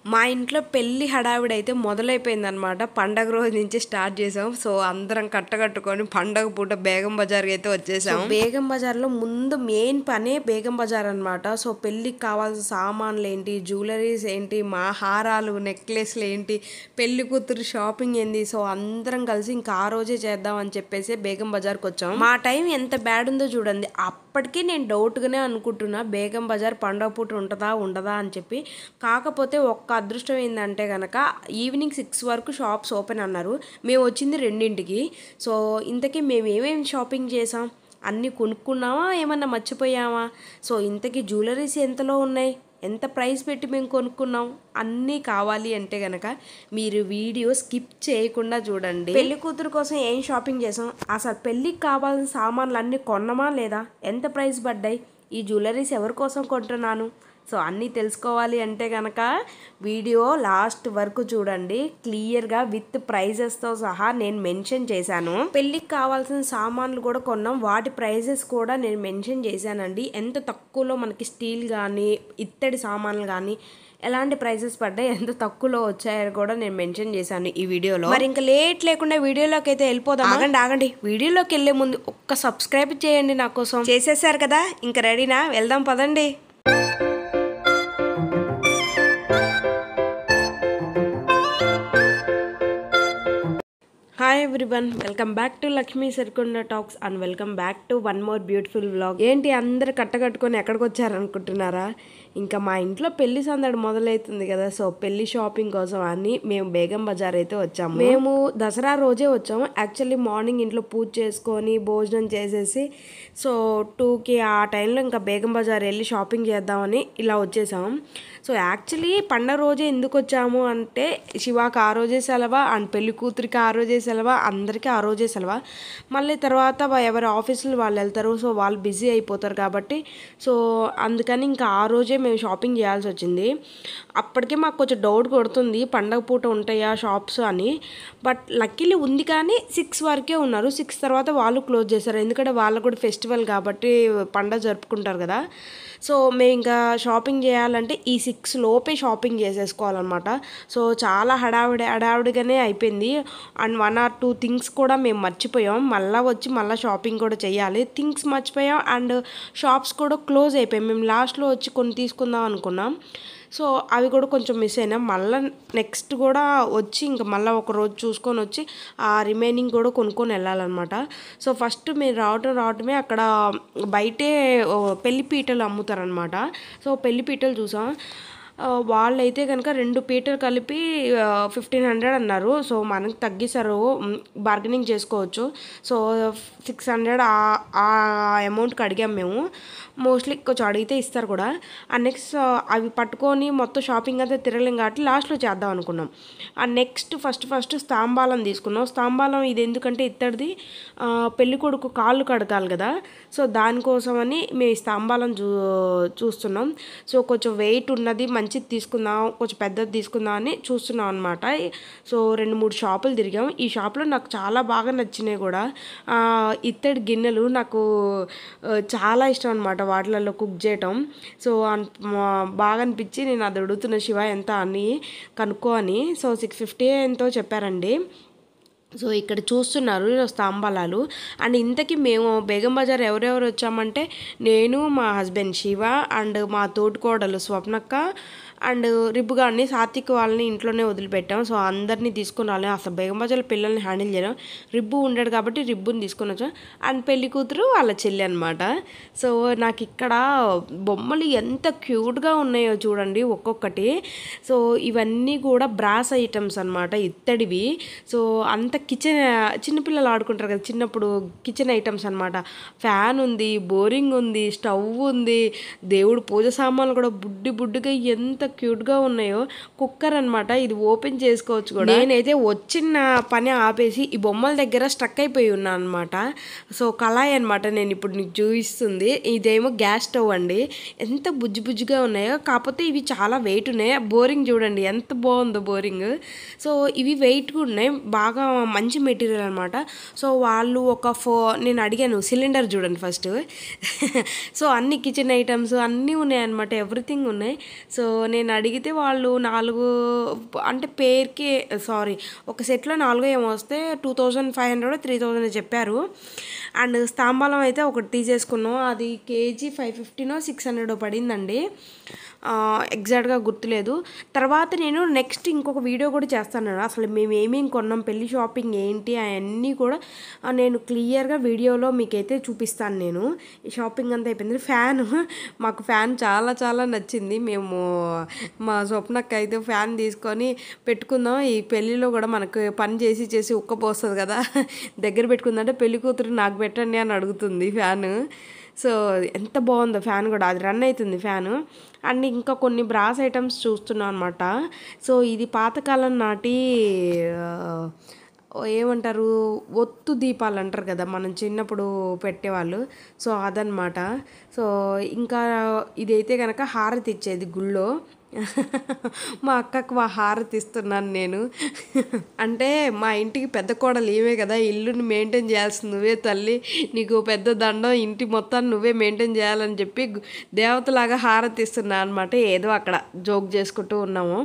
మా ఇంట్లో పెళ్లి హడావిడైతే మొదలైపోయిందనమాట. పండగ రోజు నుంచి స్టార్ట్ చేసాం. సో అందరం కట్టకట్టుకొని పండగ పూట బేగం బజార్కి అయితే వచ్చేసాం. బేగం బజార్లో ముందు మెయిన్ పనే బేగం బజార్ అనమాట. సో పెళ్ళికి కావాల్సిన సామాన్లు ఏంటి, జ్యువెలరీస్ ఏంటి, మా హారాలు, నెక్లెస్లు ఏంటి, పెళ్లి కూతురు షాపింగ్ ఏంది, సో అందరం కలిసి ఇంకా ఆ రోజే చేద్దాం అని చెప్పేసి బేగం బజార్కి వచ్చాం. మా టైం ఎంత బ్యాడ్ ఉందో చూడండి. అప్పటికీ నేను డౌట్గానే అనుకుంటున్నా బేగం బజార్ పండగ పూట ఉంటుందా ఉండదా అని చెప్పి. కాకపోతే ఒక్క అదృష్టం ఏంటంటే కనుక ఈవినింగ్ 6 వరకు షాప్స్ ఓపెన్ అన్నారు. మేము వచ్చింది 2ంటికి. సో ఇంతకీ మేము ఏమేమి షాపింగ్ చేసాం, అన్నీ కొనుక్కున్నామా, ఏమన్నా మర్చిపోయామా, సో ఇంతకీ జ్యువెలరీస్ ఎంతలో ఉన్నాయి, ఎంత ప్రైస్ పెట్టి మేము కొనుక్కున్నాం, అన్నీ కావాలి అంటే కనుక మీరు వీడియో స్కిప్ చేయకుండా చూడండి. పెళ్లి కూతురు కోసం ఏం షాపింగ్ చేసాం, అసలు పెళ్ళికి కావాల్సిన సామాన్లు అన్నీ కొన్నామా లేదా, ఎంత ప్రైస్ పడ్డాయి, ఈ జ్యువెలరీస్ ఎవరి కోసం కొంటున్నాను, సో అన్నీ తెలుసుకోవాలి అంటే కనుక వీడియో లాస్ట్ వరకు చూడండి. క్లియర్గా విత్ ప్రైజెస్తో సహా నేను మెన్షన్ చేశాను. పెళ్ళికి కావాల్సిన సామాన్లు కూడా కొన్నాం, వాటి ప్రైజెస్ కూడా నేను మెన్షన్ చేశానండి. ఎంత తక్కువలో మనకి స్టీల్ కానీ ఇత్తడి సామాన్లు కానీ ఎలాంటి ప్రైజెస్ పడ్డాయి, ఎంత తక్కువలో వచ్చాయని కూడా నేను మెన్షన్ చేశాను ఈ వీడియోలో. మరి ఇంకా లేట్ లేకుండా వీడియోలోకి అయితే వెళ్ళిపోదాం. ఆగండి వీడియోలోకి వెళ్ళే ముందు ఒక్క సబ్స్క్రైబ్ చేయండి నా కోసం. చేసేసారు కదా, ఇంకా రెడీనా, వెళ్దాం పదండి. Hi everyone, welcome back to Lakshmi Sarikonda talks and welcome back to one more beautiful vlog. ఏంటి అందరు కట్టకట్టుకొని ఎక్కడికి వచ్చారనుకుంటున్నారా? ఇంకా మా ఇంట్లో పెళ్లి సందడి మొదలవుతుంది కదా, సో పెళ్లి షాపింగ్ కోసం అని మేము బేగం బజార్ అయితే వచ్చాము. మేము దసరా రోజే వచ్చాము. యాక్చువల్లీ మార్నింగ్ ఇంట్లో పూజ చేసుకొని భోజనం చేసేసి సో 2కి ఆ టైంలో ఇంకా బేగం బజార్ వెళ్ళి షాపింగ్ చేద్దామని ఇలా వచ్చేసాము. సో యాక్చువల్లీ పండగ రోజే ఎందుకు వచ్చాము అంటే శివాకి ఆ రోజే సెలవా అండ్ పెళ్లి కూతురికి ఆ రోజే సెలవా, అందరికీ ఆ రోజే సెలవా. మళ్ళీ తర్వాత ఎవరి ఆఫీసులు వాళ్ళు వెళ్తారు, సో వాళ్ళు బిజీ అయిపోతారు కాబట్టి సో అందుకని ఇంకా ఆ రోజే మేము షాపింగ్ చేయాల్సి వచ్చింది. అప్పటికే మాకు కొంచెం డౌట్ కొడుతుంది పండగ పూట ఉంటాయా షాప్స్ అని. బట్ లక్కీలీ ఉంది, కానీ 6 వరకే ఉన్నారు. 6 తర్వాత వాళ్ళు క్లోజ్ చేశారు, ఎందుకంటే వాళ్ళకు కూడా ఫెస్టివల్ కాబట్టి పండగ జరుపుకుంటారు కదా. సో మేము ఇంకా షాపింగ్ చేయాలంటే ఈ 6 లోపే షాపింగ్ చేసేసుకోవాలన్నమాట. సో చాలా హడావిడిగానే అయిపోయింది. అండ్ 1 or 2 థింగ్స్ కూడా మేము మర్చిపోయాం, మళ్ళీ షాపింగ్ కూడా చేయాలి. థింగ్స్ మర్చిపోయాం అండ్ షాప్స్ కూడా క్లోజ్ అయిపోయాం. మేము లాస్ట్లో వచ్చి కొన్ని తీసుకుందాం అనుకున్నాం, సో అవి కూడా కొంచెం మిస్ అయినా. మళ్ళీ నెక్స్ట్ కూడా వచ్చి ఇంకా మళ్ళీ ఒక రోజు చూసుకొని వచ్చి ఆ రిమైనింగ్ కూడా కొనుక్కొని వెళ్ళాలన్నమాట. సో ఫస్ట్ మీరు రావటమే అక్కడ బయటే పెళ్లి పీటలు అమ్ముతారనమాట. సో పెళ్లి పీటలు చూసాం. వాళ్ళైతే కనుక 2 పీటలు కలిపి 1500 అన్నారు. సో మనకి తగ్గిస్తారు, బార్గెనింగ్ చేసుకోవచ్చు. సో 600 ఆ అమౌంట్కి అడిగాం మేము. మోస్ట్లీ కొంచెం అడిగితే ఇస్తారు కూడా. అండ్ నెక్స్ట్ అవి పట్టుకొని మొత్తం షాపింగ్ అంతా తిరగలేం కాబట్టి లాస్ట్లో చేద్దాం అనుకున్నాం. అండ్ నెక్స్ట్ ఫస్ట్ స్తాంబాలం తీసుకున్నాం. స్తాంబాలం ఇది ఎందుకంటే ఇత్తడిది, పెళ్లి కొడుకు కాళ్ళు కడగాలి కదా, సో దానికోసమని మేము ఈ స్తాంబాలం చూస్తున్నాం. సో కొంచెం వెయిట్ ఉన్నది మంచిది తీసుకుందాం, కొంచెం పెద్దది తీసుకుందాం అని చూస్తున్నాం అనమాట. సో 2-3 షాపులు తిరిగాం. ఈ షాప్లో నాకు చాలా బాగా నచ్చినాయి కూడా. ఇత్తడి గిన్నెలు నాకు చాలా ఇష్టం అనమాట, వాటిలలో కుక్ చేయటం. సో బాగా అనిపించి నేను అది అడుగుతున్న శివ ఎంత అని కనుక్కో అని. సో 650 ఎంతో చెప్పారండి. సో ఇక్కడ చూస్తున్నారు స్తంభాలాలు. అండ్ ఇంతకీ మేము బేగం బజార్ ఎవరెవరు వచ్చామంటే నేను, మా హస్బెండ్ శివ అండ్ మా తోటికోడలు స్వప్నక్క అండ్ రిబ్బు గారిని, సాత్విక్ వాళ్ళని ఇంట్లోనే వదిలిపెట్టాం. సో అందరినీ తీసుకుని రాలేదు, అసలు బేగం బజార్ పిల్లల్ని హ్యాండిల్ చేయడం. రిబ్బు ఉండాడు కాబట్టి రిబ్బుని తీసుకొని వచ్చాం. అండ్ పెళ్లి కూతురు వాళ్ళ చెల్లి అనమాట. సో నాకు ఇక్కడ బొమ్మలు ఎంత క్యూట్గా ఉన్నాయో చూడండి ఒక్కొక్కటి. సో ఇవన్నీ కూడా బ్రాస్ ఐటమ్స్ అనమాట, ఇత్తడివి. సో అంత చిన్నపిల్లలు ఆడుకుంటారు కదా చిన్నప్పుడు, కిచెన్ ఐటమ్స్ అనమాట. ఫ్యాన్ ఉంది, బోరింగ్ ఉంది, స్టవ్ ఉంది, దేవుడు పూజ సామాన్లు కూడా బుడ్డిగా ఎంత క్యూట్గా ఉన్నాయో. కుక్కర్ అనమాట, ఇది ఓపెన్ చేసుకోవచ్చు కూడా. నేనైతే వచ్చిన పని ఆపేసి ఈ బొమ్మల దగ్గర స్ట్రక్ అయిపోయి ఉన్నాను అనమాట. సో కళాయి అనమాట నేను ఇప్పుడు నీకు చూపిస్తుంది. ఇదేమో గ్యాస్ స్టవ్ అండి, ఎంత బుజ్జిగా ఉన్నాయో. కాకపోతే ఇవి చాలా వెయిట్ ఉన్నాయి. బోరింగ్ చూడండి ఎంత బాగుందో బోరింగ్. సో ఇవి వెయిట్గా ఉన్నాయి, బాగా మంచి మెటీరియల్ అనమాట. సో వాళ్ళు నేను అడిగాను సిలిండర్ చూడండి ఫస్ట్. సో అన్ని కిచెన్ ఐటమ్స్ అన్నీ ఉన్నాయన్నమాట, ఎవ్రీథింగ్ ఉన్నాయి. సో నేను నేను అడిగితే వాళ్ళు 4 అంటే పేర్కి ఒక సెట్లో 4 ఏమో వస్తే 2500 3000 చెప్పారు. అండ్ స్తాంబాలం అయితే ఒకటి తీసేసుకున్నాం, అది కేజీ 550నో 600 పడిందండి, ఎగ్జాక్ట్గా గుర్తులేదు. తర్వాత నేను నెక్స్ట్ ఇంకొక వీడియో కూడా చేస్తాను, అసలు మేము ఏమేమి కొన్నాం, పెళ్లి షాపింగ్ ఏంటి అవన్నీ కూడా నేను క్లియర్గా వీడియోలో మీకైతే చూపిస్తాను. నేను ఈ షాపింగ్ అంతా అయిపోయింది. మాకు ఫ్యాన్ చాలా చాలా నచ్చింది. మేము మా స్వప్నక్క అయితే ఫ్యాన్ తీసుకొని పెట్టుకుందాం, ఈ పెళ్ళిలో కూడా మనకు పని చేసి చేసి ఉక్కపోస్తుంది కదా, దగ్గర పెట్టుకుందంటే పెళ్లి కూతురు నాకు పెట్టండి అని అడుగుతుంది ఫ్యాను. సో ఎంత బాగుందో ఫ్యాన్ కూడా, అది రన్ అవుతుంది ఫ్యాను. అండ్ ఇంకా కొన్ని బ్రాస్ ఐటమ్స్ చూస్తున్నాం అనమాట. సో ఇది పాతకాలం నాటి ఏమంటారు, ఒత్తు దీపాలు అంటారు కదా, మనం చిన్నప్పుడు పెట్టేవాళ్ళు. సో అదనమాట. సో ఇంకా ఇదైతే కనుక హారతి ఇచ్చేది గుళ్ళో. మా అక్కకు హారతి ఇస్తున్నాను నేను. అంటే మా ఇంటికి పెద్ద కోడలు ఏమే కదా, ఇల్లుని మెయింటైన్ చేయాల్సింది నువ్వే తల్లి, నీకు పెద్ద దండం, ఇంటి మొత్తాన్ని నువ్వే మెయింటైన్ చేయాలని చెప్పి దేవతలాగా హారతి ఇస్తున్నా అనమాట. ఏదో అక్కడ జోక్ చేసుకుంటూ ఉన్నాము.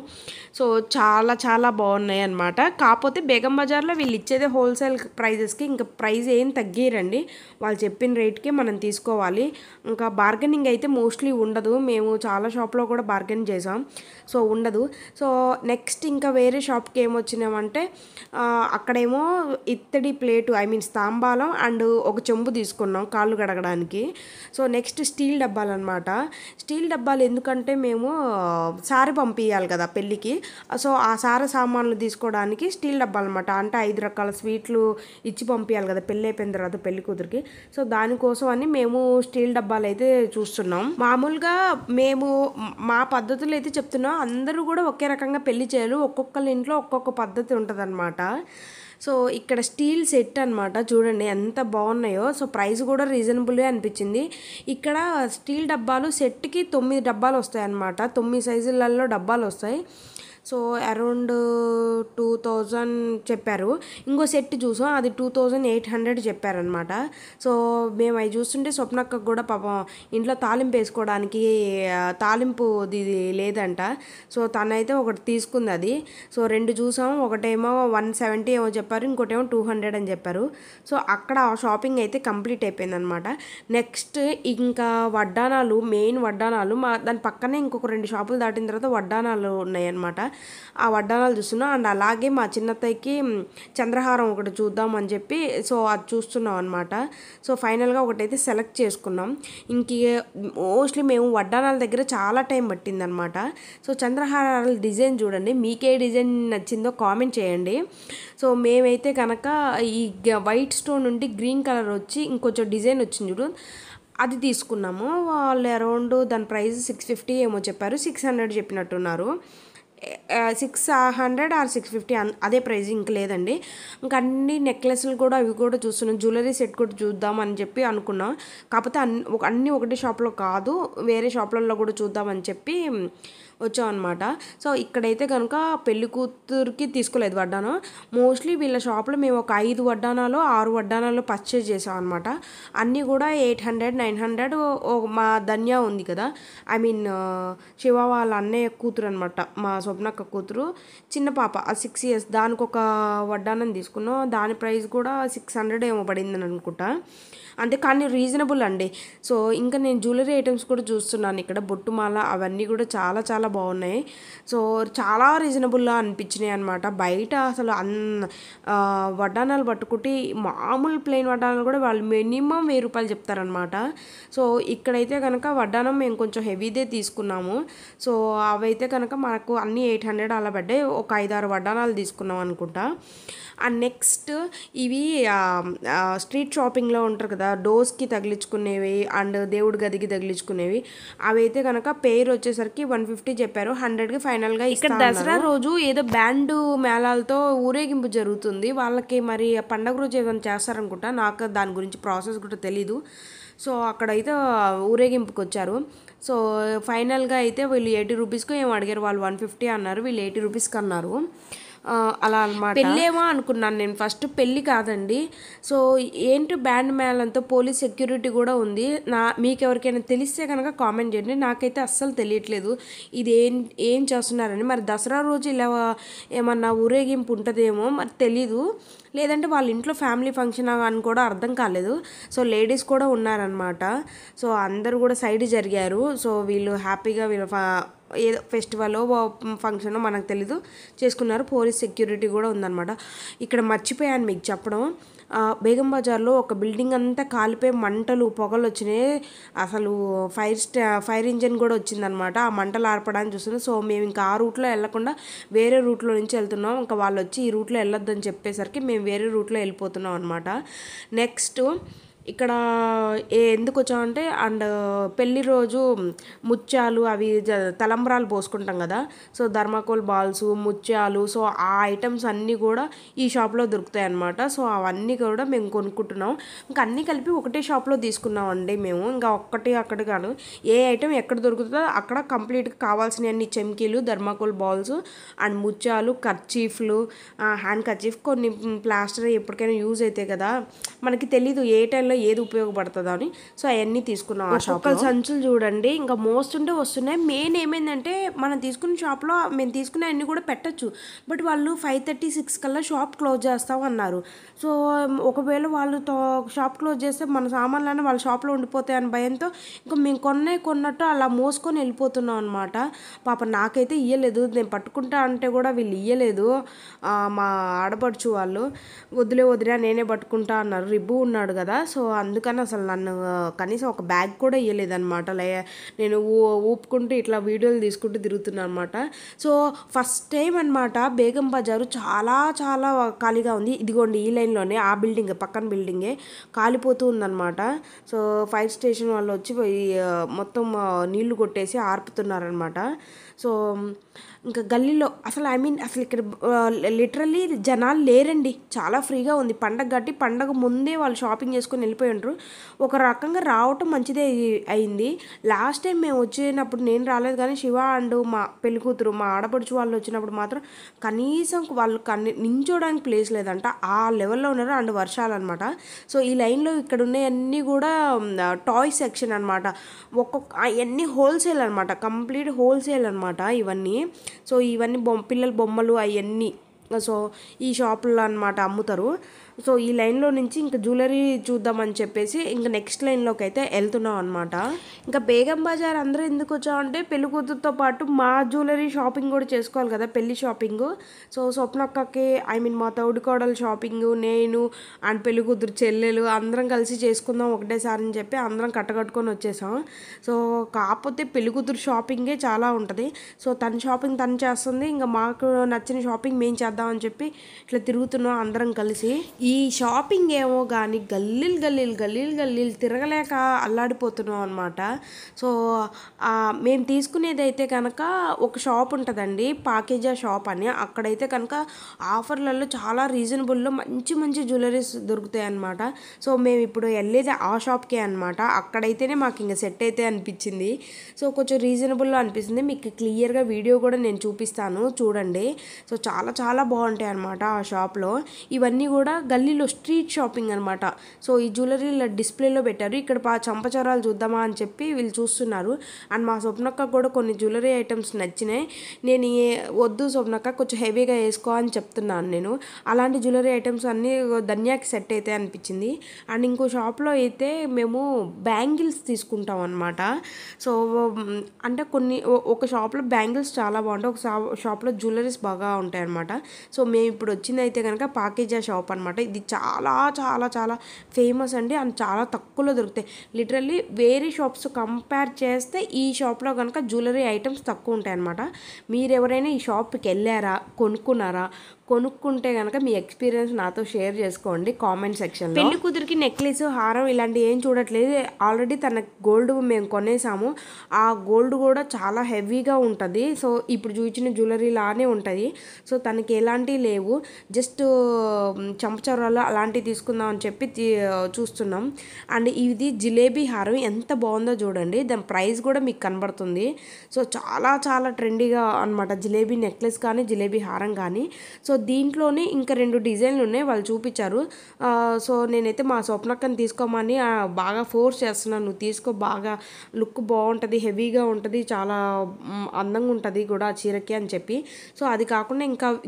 సో చాలా చాలా బాగున్నాయి అనమాట. కాకపోతే బేగం బజార్లో వీళ్ళు ఇచ్చేదే హోల్సేల్ ప్రైజెస్కి, ఇంకా ప్రైస్ ఏం తగ్గిరండి, వాళ్ళు చెప్పిన రేట్కే మనం తీసుకోవాలి. ఇంకా బార్గెనింగ్ అయితే మోస్ట్లీ ఉండదు, మేము చాలా షాప్లో కూడా బార్గెన్ చేసాం, సో ఉండదు. సో నెక్స్ట్ ఇంకా వేరే షాప్కి ఏమొచ్చినామంటే అక్కడేమో ఇత్తడి ప్లేటు, స్తాంబాలం అండ్ ఒక చెంబు తీసుకున్నాం కాళ్ళు కడగడానికి. సో నెక్స్ట్ స్టీల్ డబ్బాలు అనమాట. స్టీల్ డబ్బాలు ఎందుకంటే మేము సారె పంపించాలి కదా పెళ్ళికి, సో ఆ సారె సామాన్లు తీసుకోవడానికి స్టీల్ డబ్బాలు అనమాట. అంటే 5 రకాల స్వీట్లు ఇచ్చి పంపించాలి కదా పెళ్ళి అయిపోయిన తర్వాత పెళ్లి కూతురికి. సో దానికోసం అని మేము స్టీల్ డబ్బాలు అయితే చూస్తున్నాం. మామూలుగా మేము మా పద్ధతులు అయితే చెప్తున్నాం, అందరూ కూడా ఒకే రకంగా పెళ్లి చేయరు, ఒక్కొక్కరి ఇంట్లో ఒక్కొక్క పద్ధతి ఉంటుందన్నమాట. సో ఇక్కడ స్టీల్ సెట్ అనమాట, చూడండి ఎంత బాగున్నాయో. సో ప్రైస్ కూడా రీజనబుల్గా అనిపించింది. ఇక్కడ స్టీల్ డబ్బాలు సెట్కి 9 డబ్బాలు వస్తాయి అన్నమాట, 9 సైజులలో డబ్బాలు వస్తాయి. సో అరౌండ్ 2000 చెప్పారు. ఇంకో సెట్ చూసాం, అది 2800 చెప్పారనమాట. సో మేము అవి చూస్తుంటే స్వప్నక్కకు కూడా పాపం ఇంట్లో తాలింపు వేసుకోవడానికి తాలింపు ఇది లేదంట. సో తనైతే ఒకటి తీసుకుంది అది. సో 2 చూసాం, ఒకటేమో 170 ఏమో చెప్పారు, ఇంకోటేమో 200 అని చెప్పారు. సో అక్కడ షాపింగ్ అయితే కంప్లీట్ అయిపోయింది అనమాట. నెక్స్ట్ ఇంకా వడ్డానాలు, మెయిన్ వడ్డానాలు, దాని పక్కనే ఇంకొక 2 షాపులు దాటిన తర్వాత వడ్డానాలు ఉన్నాయన్నమాట. ఆ వడ్డానాలు చూస్తున్నాం. అండ్ అలాగే మా చిన్నత్తయ్యకి చంద్రహారం ఒకటి చూద్దామని చెప్పి సో అది చూస్తున్నాం అనమాట. సో ఫైనల్గా ఒకటైతే సెలెక్ట్ చేసుకున్నాం. మోస్ట్లీ మేము వడ్డానాల దగ్గర చాలా టైం పట్టిందనమాట. సో చంద్రహారాల డిజైన్ చూడండి, మీకే డిజైన్ నచ్చిందో కామెంట్ చేయండి. సో మేమైతే కనుక ఈ వైట్ స్టోన్ నుండి గ్రీన్ కలర్ వచ్చి ఇంకొంచెం డిజైన్ వచ్చింది చూడు, అది తీసుకున్నాము. వాళ్ళు అరౌండ్ దాని ప్రైస్ 650 ఏమో చెప్పారు, 600 చెప్పినట్టున్నారు. 600 ఆర్ 650 అదే ప్రైజ్, ఇంక లేదండి. ఇంకా అన్ని నెక్లెస్లు కూడా అవి కూడా చూస్తున్నాం, జ్యువెలరీ సెట్ కూడా చూద్దామని చెప్పి అనుకున్నాం. కాకపోతే అన్నీ ఒకటి షాప్లో కాదు, వేరే షాప్లలో కూడా చూద్దామని చెప్పి వచ్చామన్నమాట. సో ఇక్కడైతే కనుక పెళ్లి కూతురికి తీసుకోలేదు వడ్డానం. మోస్ట్లీ వీళ్ళ షాప్లో మేము ఒక 5 వడ్డానాలు 6 వడ్డానాలు పర్చేజ్ చేసాం అనమాట. అన్నీ కూడా 800 900. మా ధన్య ఉంది కదా, శివ వాళ్ళ అన్నయ్య కూతురు అనమాట, మా స్వప్నక్క కూతురు, చిన్న పాప, 6 years, దానికి ఒక వడ్డానం తీసుకున్నాం. దాని ప్రైస్ కూడా 600 ఏమో పడిందని అనుకుంటా. అంతే, కానీ రీజనబుల్ అండి. సో ఇంకా నేను జ్యువెలరీ ఐటమ్స్ కూడా చూస్తున్నాను ఇక్కడ, బొట్టుమాల అవన్నీ కూడా చాలా చాలా బాగున్నాయి. సో చాలా రీజనబుల్గా అనిపించినాయి అనమాట. బయట అసలు వడ్డానాలు పట్టుకుంటే మామూలు ప్లెయిన్ వడ్డానాలు కూడా వాళ్ళు మినిమం 1000 రూపాయలు చెప్తారనమాట. సో ఇక్కడైతే కనుక వడ్డానం మేము కొంచెం హెవీదే తీసుకున్నాము. సో అవైతే కనుక మనకు అన్నీ 800 అలా పడ్డాయి. ఒక 5-6 వడ్డానాలు తీసుకున్నాం అనుకుంటా. అండ్ నెక్స్ట్ ఇవి స్ట్రీట్ షాపింగ్లో ఉంటారు కదా, డోర్స్కి తగిలించుకునేవి అండ్ దేవుడి గదికి తగిలించుకునేవి, అవి అయితే కనుక పేరు వచ్చేసరికి 150 చెప్పారు, 100కి ఫైనల్గా. ఇక్కడ దసరా రోజు ఏదో బ్యాండ్ మేళాలతో ఊరేగింపు జరుగుతుంది, వాళ్ళకి మరి పండగ రోజు ఏదైనా చేస్తారనుకుంటా, నాకు దాని గురించి ప్రాసెస్ కూడా తెలీదు. సో అక్కడైతే ఊరేగింపుకి వచ్చారు. సో ఫైనల్గా అయితే వీళ్ళు 80 రూపీస్కి ఏమో అడిగారు, వాళ్ళు 150 అన్నారు, వీళ్ళు 80 రూపీస్కి అన్నారు. అలా అనమాట. పెళ్ళేమో అనుకున్నాను నేను ఫస్ట్, పెళ్ళి కాదండి. సో ఏంటి బ్యాండ్ మేళంతో పోలీస్ సెక్యూరిటీ కూడా ఉంది. మీకు ఎవరికైనా తెలిస్తే కనుక కామెంట్ చేయండి. నాకైతే అస్సలు తెలియట్లేదు ఇది ఏం చేస్తున్నారని. మరి దసరా రోజు ఇలా ఏమన్నా ఊరేగింపు ఉంటుందేమో మరి తెలీదు, లేదంటే వాళ్ళ ఇంట్లో ఫ్యామిలీ ఫంక్షన్ అని కూడా అర్థం కాలేదు. సో లేడీస్ కూడా ఉన్నారనమాట. సో అందరూ కూడా సైడ్ జరిగారు. సో వీళ్ళు హ్యాపీగా ఏదో ఫెస్టివల్ ఫంక్షన్ మనకు తెలీదు చేసుకున్నారు. పోలీస్ సెక్యూరిటీ కూడా ఉందన్నమాట. ఇక్కడ మర్చిపోయాను మీకు చెప్పడం, బేగం బజార్లో ఒక బిల్డింగ్ అంతా కాలిపోయి మంటలు పొగలు వచ్చినాయి. అసలు ఫైర్ ఇంజిన్ కూడా వచ్చిందనమాట. ఆ మంటలు ఆర్పడానికి చూస్తున్నాం. సో మేము ఇంకా ఆ రూట్లో వెళ్ళకుండా వేరే రూట్లో నుంచి వెళ్తున్నాం. ఇంకా వాళ్ళు వచ్చి ఈ రూట్లో వెళ్ళొద్దని చెప్పేసరికి మేము వేరే రూట్లో వెళ్ళిపోతున్నాం అనమాట. నెక్స్ట్ ఇక్కడ ఎందుకు వచ్చామంటే, అండ్ పెళ్లి రోజు ముత్యాలు అవి తలంబ్రాలు పోసుకుంటాం కదా, సో ధర్మాకోల్ బాల్స్, ముత్యాలు, సో ఆ ఐటమ్స్ అన్నీ కూడా ఈ షాప్లో దొరుకుతాయి అన్నమాట. సో అవన్నీ కూడా మేము కొనుక్కుంటున్నాం. ఇంకా అన్నీ కలిపి ఒకటే షాప్లో తీసుకున్నాం అండి మేము. ఇంకా అక్కడ కాదు, ఏ ఐటమ్ ఎక్కడ దొరుకుతుందో అక్కడ కంప్లీట్గా కావాల్సిన అన్ని చెమ్కీలు, ధర్మాకోల్ బాల్స్ అండ్ ముత్యాలు, కర్చీఫ్లు, హ్యాండ్ కర్చీఫ్, కొన్ని ప్లాస్టర్ ఎప్పటికైనా యూజ్ అవుతాయి కదా, మనకి తెలీదు ఏ టైంలో ఏది ఉపయోగపడుతుందో అని. సో అవన్నీ తీసుకున్నాం ఆ షాప్లో. సంచులు చూడండి ఇంకా మోస్తుంటే వస్తున్నాయి. మెయిన్ ఏమైందంటే మనం తీసుకున్న షాప్లో మేము తీసుకునే అన్నీ కూడా పెట్టచ్చు, బట్ వాళ్ళు 5:30, 6 కల్లా షాప్ క్లోజ్ చేస్తామన్నారు. సో ఒకవేళ వాళ్ళు షాప్ క్లోజ్ చేస్తే మన సామాన్లన్నీ వాళ్ళ షాప్లో ఉండిపోతాయి అని భయంతో ఇంకా మేము కొన్నట్టు అలా మోసుకొని వెళ్ళిపోతున్నాం అనమాట. పాప నాకైతే ఇయ్యలేదు, నేను పట్టుకుంటా అంటే కూడా వీళ్ళు ఇయ్యలేదు. మా ఆడపడుచు వాళ్ళు వదిలే నేనే పట్టుకుంటా అన్నారు. రిబ్బు ఉన్నాడు కదా, సో అందుకని అసలు నన్ను కనీసం ఒక బ్యాగ్ కూడా ఇవ్వలేదన్నమాట. నేను ఊపుకుంటూ ఇట్లా వీడియోలు తీసుకుంటూ తిరుగుతున్నాను అనమాట. సో ఫస్ట్ టైం అనమాట బేగం బజారు చాలా చాలా ఖాళీగా ఉంది. ఇదిగోండి ఈ లైన్లోనే ఆ బిల్డింగ్ పక్కన బిల్డింగే కాలిపోతూ ఉందన్నమాట. సో ఫైర్ స్టేషన్ వాళ్ళు వచ్చి మొత్తం నీళ్లు కొట్టేసి ఆర్పుతున్నారనమాట. సో ఇంకా గల్లీలో అసలు అసలు ఇక్కడ లిటరల్లీ జనాలు లేరండి, చాలా ఫ్రీగా ఉంది. పండగ గట్టి పండగ ముందే వాళ్ళు షాపింగ్ చేసుకొని వెళ్ళిపోయి ఉంటారు. ఒక రకంగా రావటం మంచిదే అయింది. లాస్ట్ టైం మేము వచ్చినప్పుడు నేను రాలేదు, కానీ శివ అండ్ మా పెళ్లి కూతురు మా ఆడపడుచు వాళ్ళు వచ్చినప్పుడు మాత్రం కనీసం వాళ్ళు నించోడానికి ప్లేస్ లేదంట, ఆ లెవెల్లో ఉన్నారు. అండ్ వర్షాలు అనమాట. సో ఈ లైన్లో ఇక్కడ ఉన్నాయన్నీ కూడా టాయ్ సెక్షన్ అనమాట. అన్నీ హోల్సేల్ అనమాట, కంప్లీట్ హోల్సేల్ అనమాట ఇవన్నీ. సో ఇవన్నీ పిల్లల బొమ్మలు అవన్నీ సో ఈ షాపుల్లో అనమాట అమ్ముతారు. సో ఈ లైన్లో నుంచి ఇంకా జ్యువెలరీ చూద్దామని చెప్పేసి ఇంకా నెక్స్ట్ లైన్లోకి అయితే వెళ్తున్నాం అనమాట. ఇంకా బేగం బజార్ అందరూ ఎందుకు వచ్చామంటే పెళ్లి కూతురుతో పాటు మా జ్యువెలరీ షాపింగ్ కూడా చేసుకోవాలి కదా, పెళ్లి షాపింగ్. సో స్వప్నక్కకి మా తోడికోడలు షాపింగ్, నేను అండ్ పెళ్లి కూతురు చెల్లెలు అందరం కలిసి చేసుకుందాం ఒకటేసారి అని చెప్పి అందరం కట్టకట్టుకొని వచ్చేసాం. సో కాకపోతే పెళ్లి కూతురు షాపింగే చాలా ఉంటుంది. సో తన షాపింగ్ తను చేస్తుంది, ఇంకా మాకు నచ్చిన షాపింగ్ మేము చేద్దామని చెప్పి ఇట్లా తిరుగుతున్నాం అందరం కలిసి. ఈ షాపింగ్ ఏమో కానీ గల్లీలు తిరగలేక అల్లాడిపోతున్నాం అనమాట. సో మేము తీసుకునేది అయితే కనుక ఒక షాప్ ఉంటుందండి, పాకేజా షాప్ అని. అక్కడైతే కనుక ఆఫర్లలో చాలా రీజనబుల్లో మంచి జ్యువెలరీస్ దొరుకుతాయి అనమాట. సో మేము ఇప్పుడు వెళ్ళేది ఆ షాప్కే అనమాట. అక్కడైతేనే మాకు ఇంకా సెట్ అయితే అనిపించింది. సో కొంచెం రీజనబుల్లో అనిపిస్తుంది. మీకు క్లియర్గా వీడియో కూడా నేను చూపిస్తాను చూడండి. సో చాలా బాగుంటాయి అనమాట ఆ షాప్లో. ఇవన్నీ కూడా గల్లీలో స్ట్రీట్ షాపింగ్ అనమాట. సో ఈ జ్యువెలరీ డిస్ప్లేలో పెట్టారు. ఇక్కడ చంపచరాలు చూద్దామా అని చెప్పి వీళ్ళు చూస్తున్నారు. అండ్ మా స్వప్నక్క కూడా కొన్ని జ్యువెలరీ ఐటమ్స్ నచ్చినాయి. నేను వద్దు స్వప్నక్క కొంచెం హెవీగా వేసుకో అని చెప్తున్నాను నేను. అలాంటి జ్యువెలరీ ఐటమ్స్ అన్నీ ధన్యాకి సెట్ అయితే అనిపించింది. అండ్ ఇంకో షాప్లో అయితే మేము బ్యాంగిల్స్ తీసుకుంటాం అనమాట. సో అంటే ఒక షాప్లో బ్యాంగిల్స్ చాలా బాగుంటాయి, ఒక షాప్లో జ్యువెలరీస్ బాగా ఉంటాయి అనమాట. సో మేము ఇప్పుడు వచ్చింది అయితే కనుక పాకేజా షాప్ అనమాట. ఇది చాలా ఫేమస్ అండి, అండ్ చాలా తక్కువలో దొరుకుతాయి. లిటరల్లీ వేరే షాప్స్ కంపేర్ చేస్తే ఈ షాప్లో కనుక జ్యువెలరీ ఐటమ్స్ తక్కువ ఉంటాయి అనమాట. మీరు ఎవరైనా ఈ షాప్కి వెళ్ళారా, కొనుక్కుంటే కనుక మీ ఎక్స్పీరియన్స్ నాతో షేర్ చేసుకోండి కామెంట్ సెక్షన్లో. పెళ్లి కూతురికి నెక్లెస్, హారం ఇలాంటి ఏం చూడట్లేదు. ఆల్రెడీ తన గోల్డ్ మేము కొనేసాము. ఆ గోల్డ్ కూడా చాలా హెవీగా ఉంటుంది. సో ఇప్పుడు చూపించిన జ్యువెలరీ లానే ఉంటుంది. సో తనకి ఎలాంటివి లేవు, జస్ట్ చంపచరాలు అలాంటివి తీసుకుందాం అని చెప్పి చూస్తున్నాం. అండ్ ఇది జిలేబీ హారం ఎంత బాగుందో చూడండి, దాని ప్రైస్ కూడా మీకు కనబడుతుంది. సో చాలా ట్రెండీగా అనమాట జిలేబీ నెక్లెస్ కానీ జిలేబీ హారం కానీ. సో దీంట్లోనే ఇంకా 2 డిజైన్లు ఉన్నాయి, వాళ్ళు చూపించారు. సో నేనైతే మా స్వప్నక్కని తీసుకోమని బాగా ఫోర్స్ చేస్తున్నాను, నువ్వు తీసుకో, బాగా లుక్ బాగుంటుంది, హెవీగా ఉంటుంది, చాలా అందంగా ఉంటుంది కూడా ఆ చీరకి అని చెప్పి. సో అది కాకుండా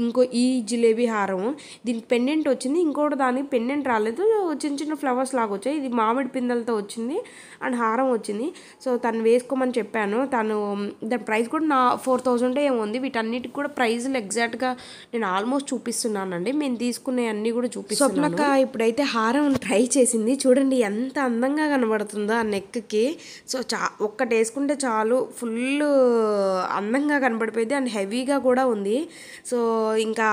ఇంకో ఈ జిలేబీ హారం, దీనికి పెండెంట్ వచ్చింది, ఇంకోటి దానికి పెండెంట్ రాలేదు, చిన్న చిన్న ఫ్లవర్స్ లాగా వచ్చాయి. ఇది మామిడి పిందెలతో వచ్చింది అండ్ హారం వచ్చింది. సో తను వేసుకోమని చెప్పాను. దాని ప్రైస్ కూడా 4000 ఏమో ఉంది. వీటన్నిటికి కూడా ప్రైజ్లు ఎగ్జాక్ట్గా నేను ఆల్మోస్ట్ చూపిస్తున్నానండి, మేము తీసుకునే అన్నీ కూడా చూపిస్తున్నాను. స్వప్నక్క ఇప్పుడైతే హారం ట్రై చేసింది, చూడండి ఎంత అందంగా కనబడుతుందో ఆ నెక్కి. సో ఒక్కటి వేసుకుంటే చాలు, ఫుల్ అందంగా కనబడిపోయింది అండ్ హెవీగా కూడా ఉంది. సో ఇంకా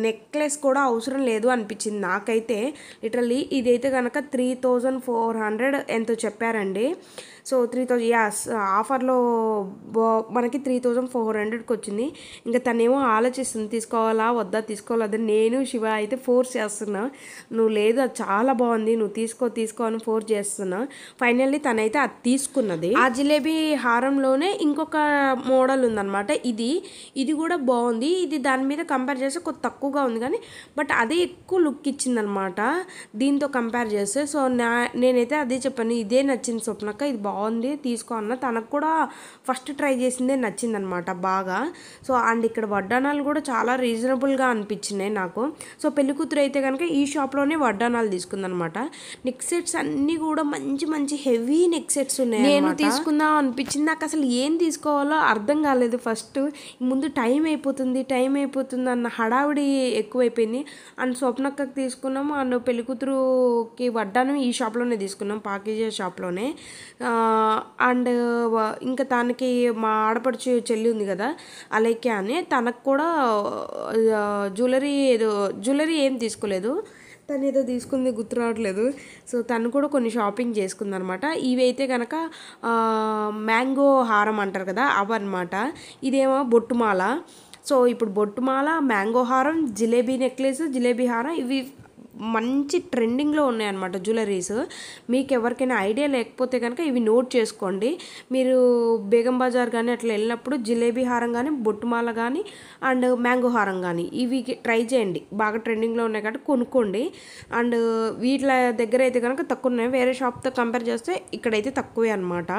నెక్లెస్ కూడా అవసరం లేదు అనిపించింది నాకైతే. లిటరల్లీ ఇదైతే కనుక 3400 ఎంతో చెప్పారండి. సో 3000, యాస్ ఆఫర్లో మనకి 3400కి వచ్చింది. ఇంకా తనేమో ఆలోచిస్తుంది తీసుకోవాలా వద్దా, తీసుకోవాలా. నేను శివ అయితే ఫోర్స్ చేస్తున్నా, నువ్వు లేదు అది చాలా బాగుంది, నువ్వు తీసుకో అని ఫోర్స్ చేస్తున్నా. ఫైనల్లీ తనైతే అది తీసుకున్నది. ఆ జిలేబీ హారంలోనే ఇంకొక మోడల్ ఉందన్నమాట, ఇది కూడా బాగుంది. ఇది దాని మీద కంపేర్ చేస్తే కొంత తక్కువగా ఉంది కానీ బట్ అదే ఎక్కువ లుక్ ఇచ్చిందనమాట దీంతో కంపేర్ చేస్తే. సో నేనైతే అదే చెప్పాను, ఇదే నచ్చింది స్వప్నక్క, ఇది బాగుంది తీసుకో అన్న. తనకు కూడా ఫస్ట్ ట్రై చేసిందే నచ్చిందనమాట బాగా. సో అండ్ ఇక్కడ వడ్డానాలు కూడా చాలా రీజనబుల్గా అనిపించినాయి నాకు. సో పెళ్ళికూతురు అయితే కనుక ఈ షాప్లోనే వడ్డానాలు తీసుకుందనమాట. నెక్ సెట్స్ అన్నీ కూడా మంచి మంచి హెవీ నెక్ సెట్స్ ఉన్నాయి. నేను తీసుకుందాం అనిపించింది, నాకు అసలు ఏం తీసుకోవాలో అర్థం కాలేదు. ఫస్ట్ ముందు టైం అయిపోతుంది అన్న హడావిడి ఎక్కువైపోయింది. అండ్ స్వప్నక్కకి తీసుకున్నాము అండ్ పెళ్ళికూతురుకి వడ్డానం ఈ షాప్లోనే తీసుకున్నాం, పాకేజీ షాప్లోనే. అండ్ ఇంకా తనకి మా ఆడపడుచు చెల్లి ఉంది కదా అలైక్య అని, తనకు కూడా జ్యువెలరీ ఏం తీసుకోలేదు, తను ఏదో తీసుకుంది గుర్తు రావట్లేదు. సో తను కూడా కొన్ని షాపింగ్ చేసుకుందనమాట. ఇవి అయితే కనుక మ్యాంగో హారం అంటారు కదా అవన్నమాట. ఇదేమో బొట్టుమాల. సో ఇప్పుడు బొట్టుమాల, మ్యాంగో హారం, జిలేబీ నెక్లెస్, జిలేబీ హారం ఇవి మంచి ట్రెండింగ్లో ఉన్నాయన్నమాట జ్యువెలరీస్. మీకు ఎవరికైనా ఐడియా లేకపోతే కనుక ఇవి నోట్ చేసుకోండి. మీరు బేగం బజార్ కానీ అట్లా వెళ్ళినప్పుడు జిలేబీ హారం కానీ, బొట్టుమాల కానీ అండ్ మ్యాంగో హారం కానీ ఇవి ట్రై చేయండి, బాగా ట్రెండింగ్లో ఉన్నాయి కాబట్టి కొనుక్కోండి. అండ్ వీటి దగ్గర అయితే కనుక తక్కువ ఉన్నాయి, వేరే షాప్తో కంపేర్ చేస్తే ఇక్కడైతే తక్కువే అనమాట.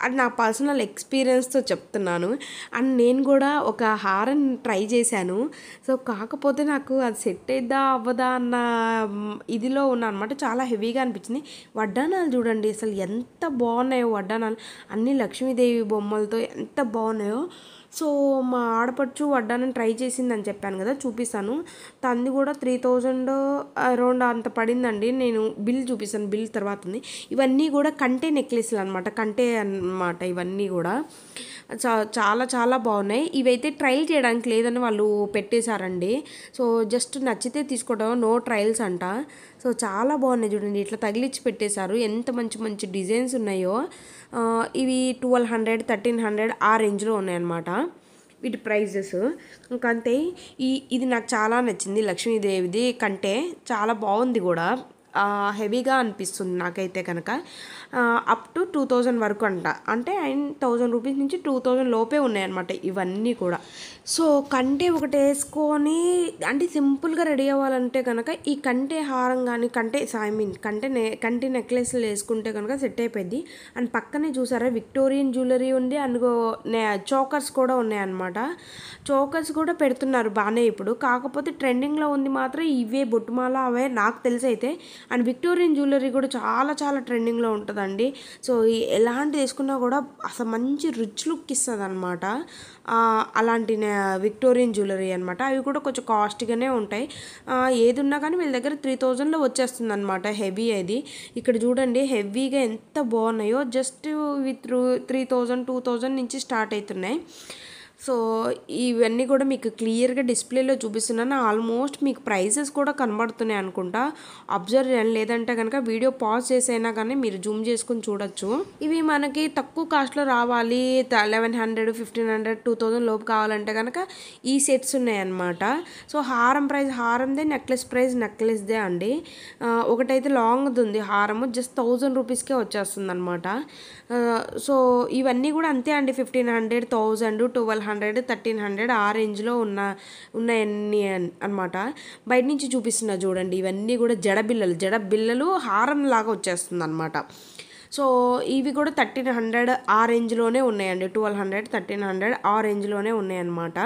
అది నా పర్సనల్ ఎక్స్పీరియన్స్తో చెప్తున్నాను. అండ్ నేను కూడా ఒక హారం ట్రై చేశాను. సో కాకపోతే నాకు అది సెట్ అయిద్దా అవ్వదా అన్న ఇదిలో ఉన్నా అనమాట. చాలా హెవీగా అనిపించింది. వడ్డానాలు చూడండి అసలు ఎంత బాగున్నాయో, వడ్డానాలు అన్నీ లక్ష్మీదేవి బొమ్మలతో ఎంత బాగున్నాయో. సో మా ఆడపడుచు వడ్డానం ట్రై చేసిందని చెప్పాను కదా, చూపిస్తాను. తనది కూడా 3000 అరౌండ్ అంత పడిందండి. నేను బిల్ చూపిస్తాను, బిల్ తర్వాత ఉంది. ఇవన్నీ కూడా కంటే నెక్లెస్లు అనమాట, కంటే అనమాట ఇవన్నీ కూడా. చాలా చాలా బాగున్నాయి. ఇవైతే ట్రయల్ చేయడానికి లేదని వాళ్ళు పెట్టేశారండి. సో జస్ట్ నచ్చితే తీసుకోవడం, నో ట్రయల్స్ అంట. సో చాలా బాగున్నాయి చూడండి, ఇట్లా తగిలిచ్చి పెట్టేశారు. ఎంత మంచి మంచి డిజైన్స్ ఉన్నాయో. ఇవి 1200, 1300 ఆ రేంజ్లో ఉన్నాయన్నమాట వీటి ప్రైజెస్. ఇంకంతే. ఇది నాకు చాలా నచ్చింది, లక్ష్మీదేవిది కంటే చాలా బాగుంది కూడా, హెవీగా అనిపిస్తుంది నాకైతే కనుక. అప్ టు 2000 వరకు అంట, అంటే 1000 రూపీస్ నుంచి 2000 లోపే ఉన్నాయన్నమాట ఇవన్నీ కూడా. సో కంటే ఒకటి వేసుకొని అంటే సింపుల్గా రెడీ అవ్వాలంటే కనుక ఈ కంటే హారం కానీ కంటే నెక్లెస్లు వేసుకుంటే కనుక సెట్ అయిపోయింది. అండ్ పక్కనే చూసారా విక్టోరియన్ జ్యువెలరీ ఉంది, అండ్ చోకర్స్ కూడా ఉన్నాయన్నమాట. చోకర్స్ కూడా పెడుతున్నారు బాగానే ఇప్పుడు, కాకపోతే ట్రెండింగ్లో ఉంది మాత్రం ఇవే బొట్టుమాల అవే నాకు తెలిసి అయితే. అండ్ విక్టోరియన్ జ్యువెలరీ కూడా చాలా చాలా ట్రెండింగ్లో ఉంటుందండి. సో ఎలాంటి వేసుకున్నా కూడా అసలు మంచి రిచ్ లుక్ ఇస్తుంది అనమాట. అలాంటి విక్టోరియన్ జ్యువెలరీ అనమాట. అవి కూడా కొంచెం కాస్ట్గానే ఉంటాయి. ఏది ఉన్నా కానీ వీళ్ళ దగ్గర 3000లో వచ్చేస్తుంది అనమాట హెవీ. అది ఇక్కడ చూడండి హెవీగా ఎంత బాగున్నాయో, జస్ట్ విత్ 3000, 2000 నుంచి స్టార్ట్ అవుతున్నాయి. సో ఇవన్నీ కూడా మీకు క్లియర్గా డిస్ప్లేలో చూపిస్తున్నాను. ఆల్మోస్ట్ మీకు ప్రైసెస్ కూడా కనబడుతున్నాయి అనుకుంటా, అబ్జర్వ్ చేయండి. లేదంటే కనుక వీడియో పాజ్ చేసైనా కానీ మీరు జూమ్ చేసుకుని చూడొచ్చు. ఇవి మనకి తక్కువ కాస్ట్లో రావాలి, 1100, 1500, 2000 లోపు కావాలంటే కనుక ఈ సెట్స్ ఉన్నాయన్నమాట. సో హారం ప్రైస్ హారందే, నెక్లెస్ ప్రైస్ నెక్లెస్దే అండి. ఒకటైతే లాంగ్ది ఉంది హారము, జస్ట్ 1000 రూపీస్కే వచ్చేస్తుంది అనమాట. సో ఇవన్నీ కూడా అంతే అండి, 1500, 1000, 1200 1200, 1300 ఆ రేంజ్లో ఉన్నాయన్నీ అనమాట. బయట నుంచి చూపిస్తున్నా చూడండి, ఇవన్నీ కూడా జడ బిళ్ళలు హారం లాగా వచ్చేస్తుంది అనమాట. సో ఇవి కూడా 1300 ఆ రేంజ్లోనే ఉన్నాయండి. 1200, 1300 ఆ రేంజ్లోనే ఉన్నాయన్నమాట.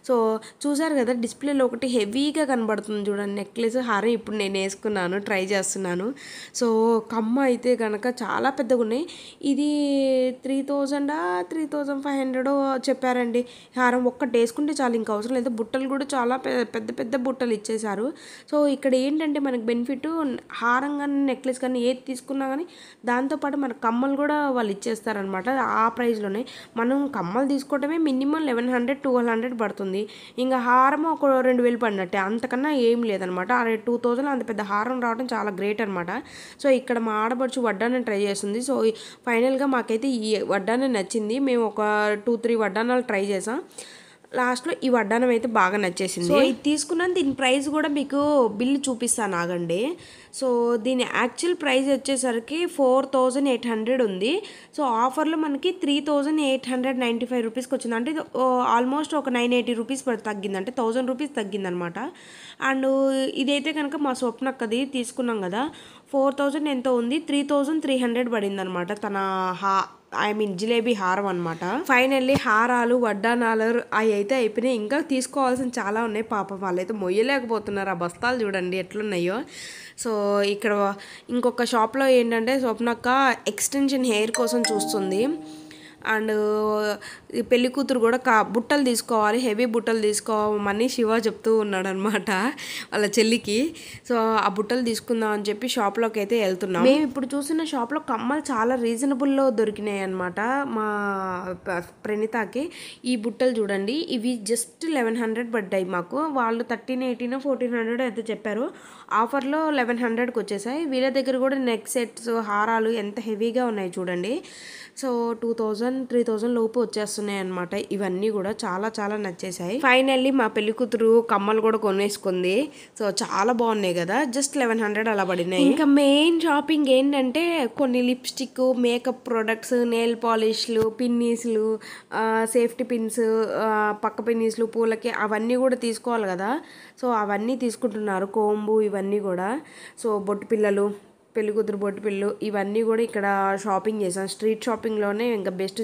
సో చూసారు కదా, డిస్ప్లేలో ఒకటి హెవీగా కనబడుతుంది చూడండి, నెక్లెస్ హారం. ఇప్పుడు నేను వేసుకున్నాను, ట్రై చేస్తున్నాను. సో కమ్మ అయితే కనుక చాలా పెద్దగా ఉన్నాయి. ఇది 3000 3500 చెప్పారండి. హారం ఒక్కటి వేసుకుంటే చాలు, ఇంకా అవసరం లేదు. బుట్టలు కూడా చాలా పెద్ద పెద్ద బుట్టలు ఇచ్చేసారు. సో ఇక్కడ ఏంటంటే మనకు బెనిఫిట్, హారం కానీ నెక్లెస్ కానీ ఏది తీసుకున్నా కానీ దాంతోపాటు మన కమ్మలు కూడా వాళ్ళు ఇచ్చేస్తారనమాట ఆ ప్రైస్లోనే. మనం కమ్మలు తీసుకోవడమే మినిమం 1100, 1200 పడుతుంది. ఇంకా హారం ఒక 2000 పడినట్టే, అంతకన్నా ఏం లేదనమాట. 2000 అంత పెద్ద హారం రావడం చాలా గ్రేట్ అనమాట. సో ఇక్కడ మా ఆడపడుచు వడ్డానం ట్రై చేస్తుంది. సో ఫైనల్గా మాకైతే ఈ వడ్డానం నచ్చింది. మేము ఒక 2-3 వడ్డానాలు ట్రై చేసాం. లాస్ట్లో ఈ వడ్డానం అయితే బాగా నచ్చేసింది. సో ఇది తీసుకున్నాను. దీని ప్రైస్ కూడా మీకు బిల్లు చూపిస్తాను ఆగండి. సో దీని యాక్చువల్ ప్రైస్ వచ్చేసరికి 4800 ఉంది. సో ఆఫర్లో మనకి 3895 రూపీస్కి వచ్చింది. అంటే ఆల్మోస్ట్ ఒక 980 రూపీస్ తగ్గింది, అంటే 1000 రూపీస్ తగ్గిందనమాట. అండ్ ఇదైతే కనుక మా స్వప్నక్కది తీసుకున్నాం కదా, 4000 ఎంతో ఉంది, 3300 పడింది అనమాట తన జిలేబీ హారం అనమాట. ఫైనల్లీ హారాలు వడ్డానాలు అవి అయితే అయిపోయినాయి. ఇంకా తీసుకోవాల్సిన చాలా ఉన్నాయి. పాపం వాళ్ళైతే మొయ్యలేకపోతున్నారు. ఆ బస్తాలు చూడండి ఎట్లున్నాయో. సో ఇక్కడ ఇంకొక షాప్లో ఏంటంటే స్వప్నక్క ఎక్స్టెన్షన్ హెయిర్ కోసం చూస్తుంది. అండ్ పెళ్లి కూతురు కూడా బుట్టలు తీసుకోవాలి, హెవీ బుట్టలు తీసుకోమని శివ చెప్తూ ఉన్నాడు అనమాట వాళ్ళ చెల్లికి. సో ఆ బుట్టలు తీసుకుందాం అని చెప్పి షాప్లోకి అయితే వెళ్తున్నాం. మేము ఇప్పుడు చూసిన షాప్లో కమ్మలు చాలా రీజనబుల్లో దొరికినాయి అనమాట మా ప్రణీతకి. ఈ బుట్టలు చూడండి, ఇవి జస్ట్ 1100 పడ్డాయి మాకు. వాళ్ళు 1300, 1400 అయితే చెప్పారు. ఆఫర్లో 1100కి వచ్చేసాయి. వీళ్ళ దగ్గర కూడా నెక్ సెట్స్, హారాలు ఎంత హెవీగా ఉన్నాయి చూడండి. సో 2000, 3000 లోపు వచ్చేస్తున్నాయి అనమాట. ఇవన్నీ కూడా చాలా చాలా నచ్చేసాయి. ఫైనల్లీ మా పెళ్లి కూతురు కమ్మలు కూడా కొనేసుకుంది. సో చాలా బాగున్నాయి కదా, జస్ట్ 1100 అలా పడినాయి. ఇంకా మెయిన్ షాపింగ్ ఏంటంటే కొన్ని లిప్స్టిక్, మేకప్ ప్రొడక్ట్స్, నెయిల్ పాలిష్లు, పిన్నీస్లు, సేఫ్టీ పిన్స్, పక్క పిన్నీస్లు, పూలకి అవన్నీ కూడా తీసుకోవాలి కదా. సో అవన్నీ తీసుకుంటున్నారు, కోంబు ఇవన్నీ కూడా. సో బొట్టు పిల్లలు, పెళ్లి కూతురు బొట్టు పిల్లలు ఇవన్నీ కూడా ఇక్కడ షాపింగ్ చేసాం. స్ట్రీట్ షాపింగ్లోనే ఇంకా బెస్ట్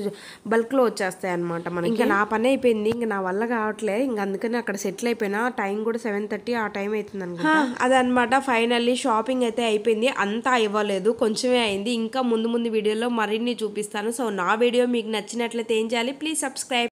బల్క్లో వచ్చేస్తాయి అనమాట మనకి. ఇంకా నా పని అయిపోయింది, ఇంకా నా వల్ల కావట్లే, ఇంకా అందుకని అక్కడ సెటిల్ అయిపోయినా. టైం కూడా 7:30 ఆ టైం అవుతుంది అనుకుంటా. అదనమాట. ఫైనల్లీ షాపింగ్ అయితే అయిపోయింది. అంతా ఇవ్వలేదు, కొంచెమే అయింది. ఇంకా ముందు వీడియోలో మరిన్ని చూపిస్తాను. సో నా వీడియో మీకు నచ్చినట్లయితే ఏం చేయాలి, ప్లీజ్ సబ్స్క్రైబ్.